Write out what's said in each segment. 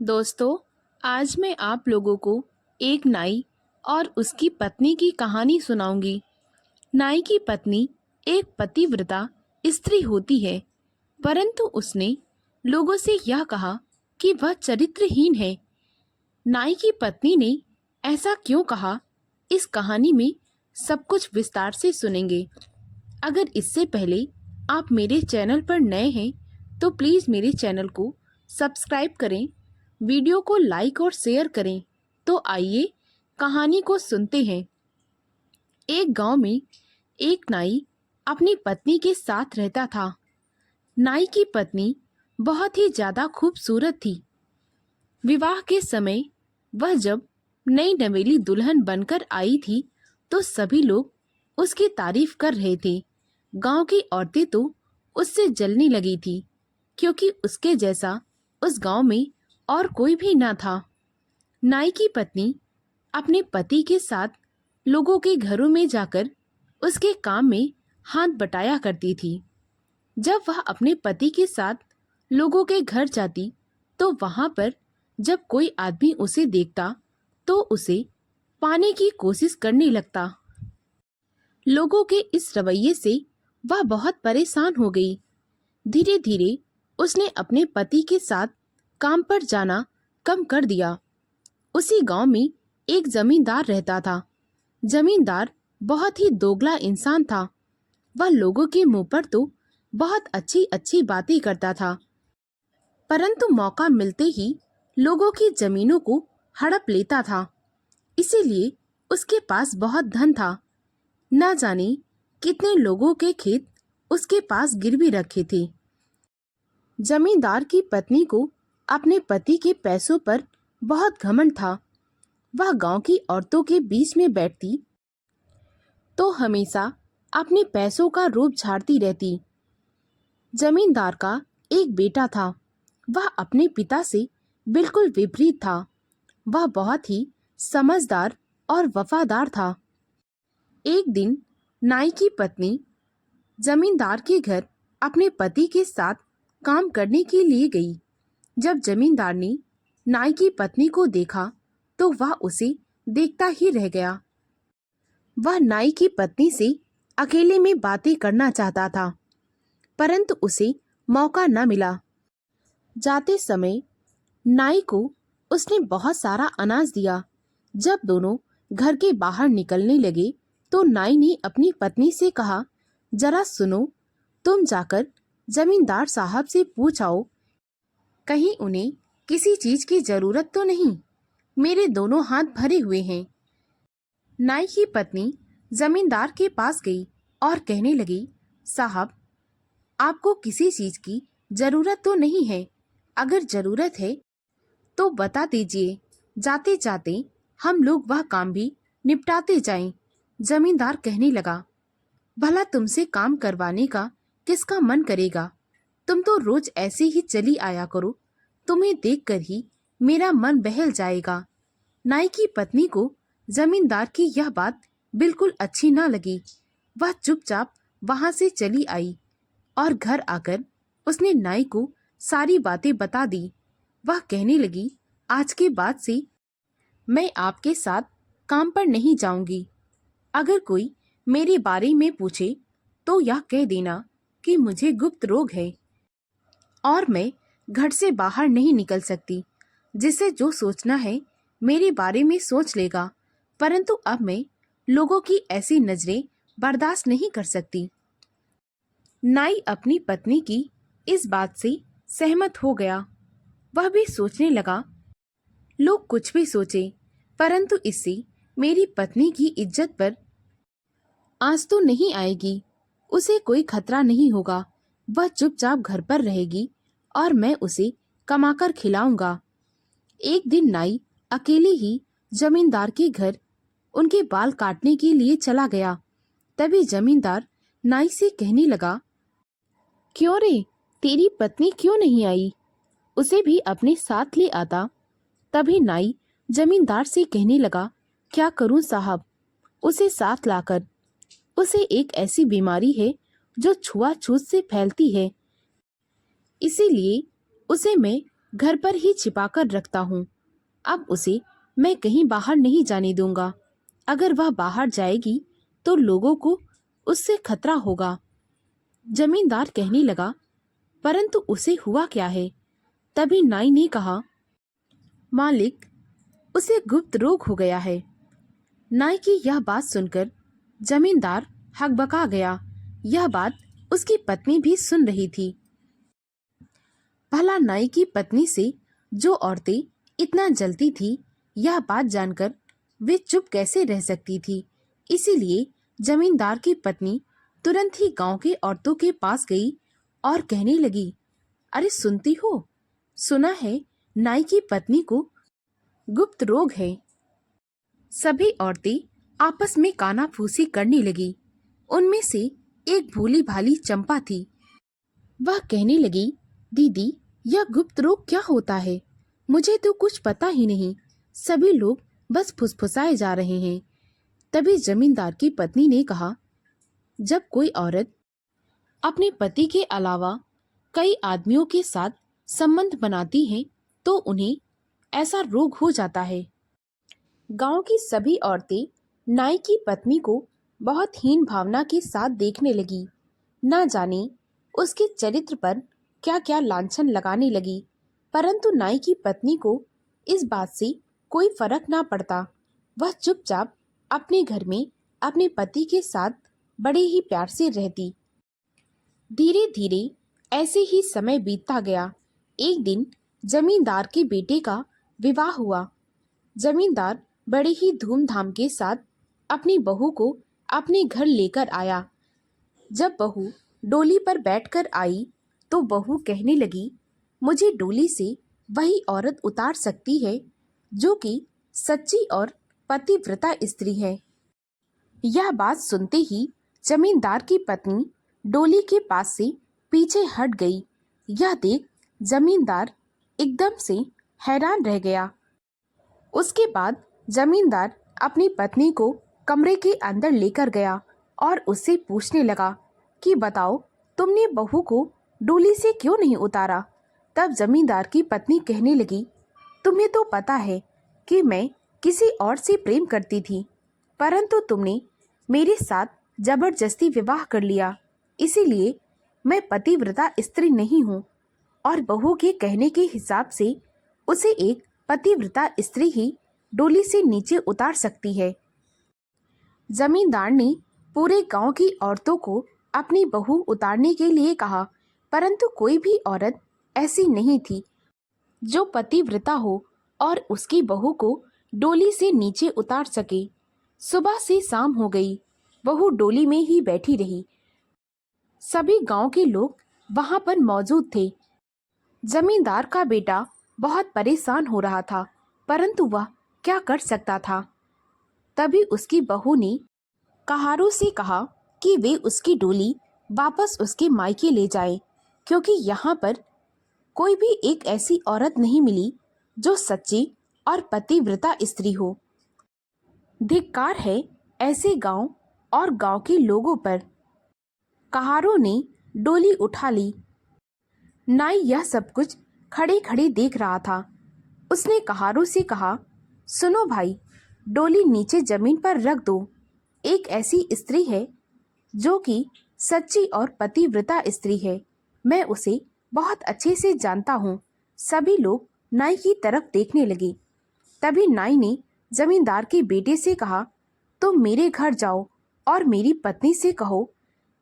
दोस्तों, आज मैं आप लोगों को एक नाई और उसकी पत्नी की कहानी सुनाऊंगी। नाई की पत्नी एक पतिव्रता स्त्री होती है, परंतु उसने लोगों से यह कहा कि वह चरित्रहीन है। नाई की पत्नी ने ऐसा क्यों कहा, इस कहानी में सब कुछ विस्तार से सुनेंगे। अगर इससे पहले आप मेरे चैनल पर नए हैं तो प्लीज़ मेरे चैनल को सब्सक्राइब करें, वीडियो को लाइक और शेयर करें। तो आइए कहानी को सुनते हैं। एक गांव में एक नाई अपनी पत्नी के साथ रहता था। नाई की पत्नी बहुत ही ज़्यादा खूबसूरत थी। विवाह के समय वह जब नई नवेली दुल्हन बनकर आई थी तो सभी लोग उसकी तारीफ कर रहे थे। गांव की औरतें तो उससे जलने लगी थी, क्योंकि उसके जैसा उस गांव में और कोई भी ना था। नाई की पत्नी अपने पति के साथ लोगों के घरों में जाकर उसके काम में हाथ बटाया करती थी। जब वह अपने पति के साथ लोगों के घर जाती तो वहां पर जब कोई आदमी उसे देखता तो उसे पाने की कोशिश करने लगता। लोगों के इस रवैये से वह बहुत परेशान हो गई। धीरे धीरे उसने अपने पति के साथ काम पर जाना कम कर दिया। उसी गांव में एक जमींदार रहता था। जमींदार बहुत ही दोगला इंसान था। वह लोगों के मुंह पर तो बहुत अच्छी अच्छी बातें करता था, परंतु मौका मिलते ही लोगों की जमीनों को हड़प लेता था। इसीलिए उसके पास बहुत धन था। न जाने कितने लोगों के खेत उसके पास गिरवी रखे थे। जमींदार की पत्नी को अपने पति के पैसों पर बहुत घमंड था। वह गांव की औरतों के बीच में बैठती तो हमेशा अपने पैसों का रूप झाड़ती रहती। जमींदार का एक बेटा था। वह अपने पिता से बिल्कुल विपरीत था। वह बहुत ही समझदार और वफादार था। एक दिन नाई की पत्नी जमींदार के घर अपने पति के साथ काम करने के लिए गई। जब जमींदार ने नाई की पत्नी को देखा तो वह उसे देखता ही रह गया। वह नाई की पत्नी से अकेले में बातें करना चाहता था, परंतु उसे मौका न मिला। जाते समय नाई को उसने बहुत सारा अनाज दिया। जब दोनों घर के बाहर निकलने लगे तो नाई ने अपनी पत्नी से कहा, जरा सुनो, तुम जाकर जमींदार साहब से पूछ आओ, कहीं उन्हें किसी चीज की जरूरत तो नहीं। मेरे दोनों हाथ भरे हुए हैं। नाई की पत्नी जमींदार के पास गई और कहने लगी, साहब, आपको किसी चीज की जरूरत तो नहीं है। अगर जरूरत है तो बता दीजिए, जाते जाते हम लोग वह काम भी निपटाते जाएं। जमींदार कहने लगा, भला तुमसे काम करवाने का किसका मन करेगा? तुम तो रोज ऐसे ही चली आया करो, तुम्हें देखकर ही मेरा मन बहल जाएगा। नाई की पत्नी को जमींदार की यह बात बिल्कुल अच्छी ना लगी। वह चुपचाप वहां से चली आई और घर आकर उसने नाई को सारी बातें बता दी। वह कहने लगी, आज के बाद से मैं आपके साथ काम पर नहीं जाऊंगी। अगर कोई मेरे बारे में पूछे तो यह कह देना कि मुझे गुप्त रोग है और मैं घर से बाहर नहीं निकल सकती। जिसे जो सोचना है मेरे बारे में सोच लेगा, परंतु अब मैं लोगों की ऐसी नजरें बर्दाश्त नहीं कर सकती। नाई अपनी पत्नी की इस बात से सहमत हो गया। वह भी सोचने लगा, लोग कुछ भी सोचे, परंतु इससे मेरी पत्नी की इज्जत पर आंच तो नहीं आएगी। उसे कोई खतरा नहीं होगा। वह चुपचाप घर पर रहेगी और मैं उसे कमाकर खिलाऊंगा। एक दिन नाई अकेले ही जमींदार के घर उनके बाल काटने के लिए चला गया। तभी जमींदार नाई से कहने लगा, क्यों रे, तेरी पत्नी क्यों नहीं आई? उसे भी अपने साथ ले आता। तभी नाई जमींदार से कहने लगा, क्या करूं साहब, उसे साथ लाकर। उसे एक ऐसी बीमारी है जो छुआछूत से फैलती है, इसीलिए उसे मैं घर पर ही छिपाकर रखता हूँ। अब उसे मैं कहीं बाहर नहीं जाने दूंगा। अगर वह बाहर जाएगी तो लोगों को उससे खतरा होगा। जमींदार कहने लगा, परंतु उसे हुआ क्या है? तभी नाई ने कहा, मालिक, उसे गुप्त रोग हो गया है। नाई की यह बात सुनकर जमींदार हकबका गया। यह बात उसकी पत्नी भी सुन रही थी। भला नाई की पत्नी से जो औरतें इतना जलती थी, यह बात जानकर वे चुप कैसे रह सकती थी। इसीलिए जमींदार की पत्नी तुरंत ही गांव के औरतों के पास गई और कहने लगी, अरे सुनती हो, सुना है नाई की पत्नी को गुप्त रोग है। सभी औरतें आपस में कानाफूसी करने लगी। उनमें से एक भोली भाली चंपा थी। वह कहने लगी, दीदी, यह गुप्त रोग क्या होता है? मुझे तो कुछ पता ही नहीं। सभी लोग बस फुसफुसाए जा रहे हैं। तभी जमींदार की पत्नी ने कहा, जब कोई औरत अपने पति के अलावा कई आदमियों के साथ संबंध बनाती है तो उन्हें ऐसा रोग हो जाता है। गांव की सभी औरतें नाई की पत्नी को बहुत हीन भावना के साथ देखने लगी। ना जाने उसके चरित्र पर क्या क्या लांछन लगाने लगी, परंतु नाई की पत्नी को इस बात से कोई फर्क ना पड़ता। वह चुपचाप अपने घर में अपने पति के साथ बड़े ही प्यार से रहती। धीरे धीरे ऐसे ही समय बीतता गया। एक दिन जमींदार के बेटे का विवाह हुआ। जमींदार बड़े ही धूमधाम के साथ अपनी बहू को अपने घर लेकर आया। जब बहू डोली पर बैठकर आई तो बहू कहने लगी, मुझे डोली से वही औरत उतार सकती है जो कि सच्ची और पतिव्रता स्त्री है। यह बात सुनते ही जमींदार की पत्नी डोली के पास से पीछे हट गई। यह देख जमींदार एकदम से हैरान रह गया। उसके बाद जमींदार अपनी पत्नी को कमरे के अंदर लेकर गया और उससे पूछने लगा कि बताओ, तुमने बहू को डोली से क्यों नहीं उतारा? तब जमींदार की पत्नी कहने लगी, तुम्हें तो पता है कि मैं किसी और से प्रेम करती थी, परंतु तुमने मेरे साथ जबरदस्ती विवाह कर लिया। इसीलिए मैं पतिव्रता स्त्री नहीं हूँ और बहू के कहने के हिसाब से उसे एक पतिव्रता स्त्री ही डोली से नीचे उतार सकती है। जमींदार ने पूरे गांव की औरतों को अपनी बहू उतारने के लिए कहा, परंतु कोई भी औरत ऐसी नहीं थी जो पतिव्रता हो और उसकी बहू को डोली से नीचे उतार सके। सुबह से शाम हो गई, बहू डोली में ही बैठी रही। सभी गांव के लोग वहां पर मौजूद थे। जमींदार का बेटा बहुत परेशान हो रहा था, परंतु वह क्या कर सकता था। तभी उसकी बहू ने कहारों से कहा कि वे उसकी डोली वापस उसके मायके ले जाएं, क्योंकि यहाँ पर कोई भी एक ऐसी औरत नहीं मिली जो सच्ची और पतिव्रता स्त्री हो। धिक्कार है ऐसे गांव और गांव के लोगों पर। कहारों ने डोली उठा ली। नाई यह सब कुछ खड़े खड़े देख रहा था। उसने कहारों से कहा, सुनो भाई, डोली नीचे जमीन पर रख दो। एक ऐसी स्त्री है जो कि सच्ची और पतिव्रता स्त्री है। मैं उसे बहुत अच्छे से जानता हूँ। सभी लोग नाई की तरफ देखने लगे। तभी नाई ने जमींदार के बेटे से कहा, तुम मेरे घर जाओ और मेरी पत्नी से कहो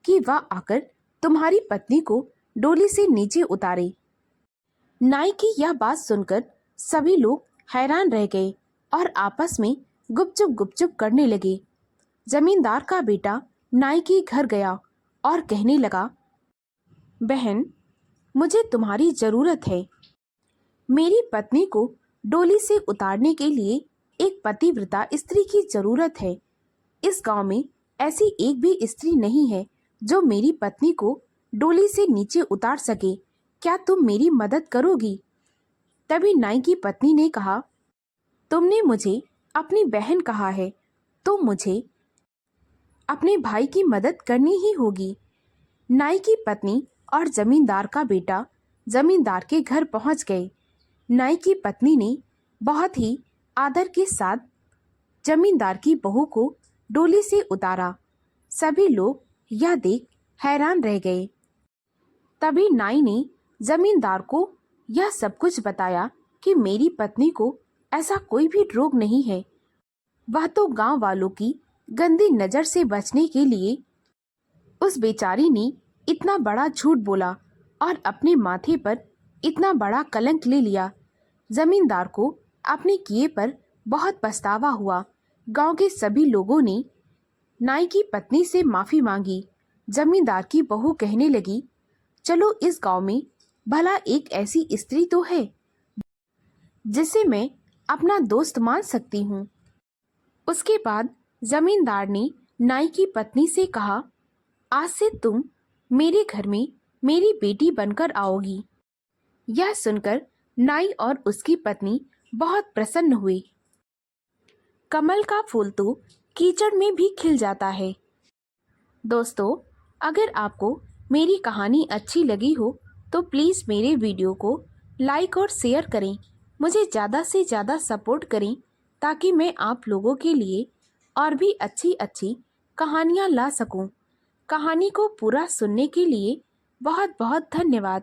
कि वह आकर तुम्हारी पत्नी को डोली से नीचे उतारे। नाई की यह बात सुनकर सभी लोग हैरान रह गए और आपस में गुपचुप करने लगे। जमींदार का बेटा नाई के घर गया और कहने लगा, बहन, मुझे तुम्हारी जरूरत है। मेरी पत्नी को डोली से उतारने के लिए एक पतिव्रता स्त्री की जरूरत है। इस गांव में ऐसी एक भी स्त्री नहीं है जो मेरी पत्नी को डोली से नीचे उतार सके। क्या तुम मेरी मदद करोगी? तभी नाई की पत्नी ने कहा, तुमने मुझे अपनी बहन कहा है तो मुझे अपने भाई की मदद करनी ही होगी। नाई की पत्नी और जमींदार का बेटा जमींदार के घर पहुंच गए। नाई की पत्नी ने बहुत ही आदर के साथ जमींदार की बहू को डोली से उतारा। सभी लोग यह देख हैरान रह गए। तभी नाई ने जमींदार को यह सब कुछ बताया कि मेरी पत्नी को ऐसा कोई भी रोग नहीं है। वह तो गांव वालों की गंदी नजर से बचने के लिए उस बेचारी ने इतना बड़ा झूठ बोला और अपने माथे पर इतना बड़ा कलंक ले लिया। जमींदार को अपने किए पर बहुत पछतावा हुआ। गांव के सभी लोगों ने नाई की पत्नी से माफी मांगी। जमींदार की बहू कहने लगी, चलो इस गांव में भला एक ऐसी स्त्री तो है जिसे मैं अपना दोस्त मान सकती हूँ। उसके बाद जमींदार ने नाई की पत्नी से कहा, आज से तुम मेरे घर में मेरी बेटी बनकर आओगी। यह सुनकर नाई और उसकी पत्नी बहुत प्रसन्न हुए। कमल का फूल तो कीचड़ में भी खिल जाता है। दोस्तों, अगर आपको मेरी कहानी अच्छी लगी हो तो प्लीज़ मेरे वीडियो को लाइक और शेयर करें। मुझे ज़्यादा से ज़्यादा सपोर्ट करें ताकि मैं आप लोगों के लिए और भी अच्छी अच्छी कहानियाँ ला सकूं। कहानी को पूरा सुनने के लिए बहुत बहुत धन्यवाद।